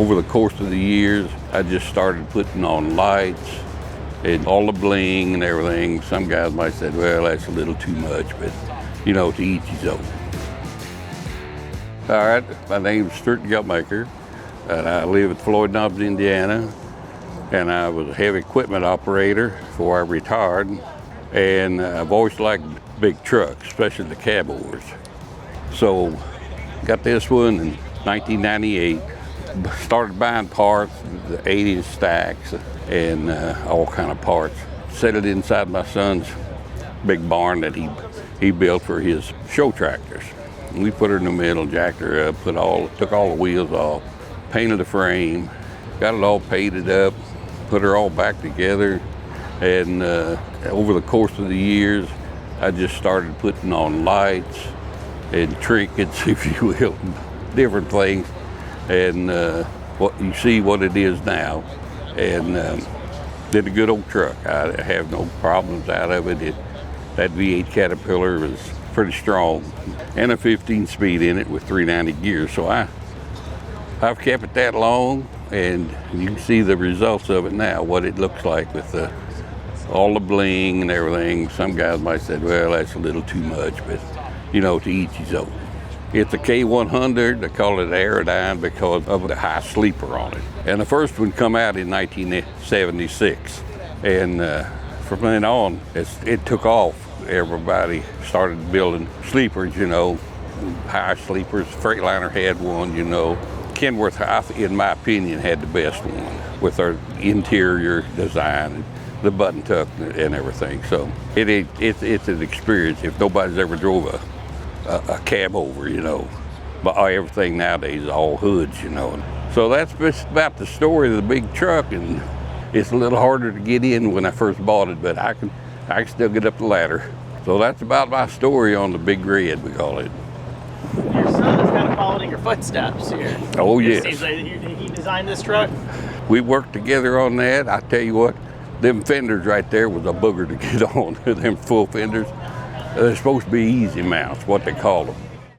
Over the course of the years, I just started putting on lights and all the bling and everything. Some guys might say, well, that's a little too much, but you know, to each his own. All right, my name's Stuart Geltmaker, and I live at Floyd Knobs, Indiana, and I was a heavy equipment operator before I retired, and I've always liked big trucks, especially the cabovers. So, got this one in 1998, started buying parts, the 8-inch stacks, and all kind of parts. Set it inside my son's big barn that he built for his show tractors. And we put her in the middle, jacked her up, took all the wheels off, painted the frame, got it all painted up, put her all back together, and over the course of the years, I just started putting on lights and trinkets, if you will, different things, and what you see what it is now, and did a good old truck. I have no problems out of it. That V8 Caterpillar was pretty strong, and a 15-speed in it with 390 gears. So I've kept it that long, and you can see the results of it now, what it looks like with all the bling and everything. Some guys might say, well, that's a little too much, but you know, to each his own. It's a K100, they call it Aerodyne because of the high sleeper on it. And the first one come out in 1976. And from then on, it took off. Everybody started building sleepers, you know, high sleepers. Freightliner had one, you know. Kenworth, in my opinion, had the best one with their interior design, and the button tuck and everything. So it's an experience if nobody's ever drove a cab over, you know. But everything nowadays is all hoods, you know. So that's just about the story of the big truck, and it's a little harder to get in when I first bought it, but I can still get up the ladder. So that's about my story on the big red, we call it. Your son is kind of following your footsteps here. Oh, It yes. seems like he designed this truck. We worked together on that. I tell you what, them fenders right there was a booger to get on, them full fenders. They're supposed to be easy mounts, what they call them.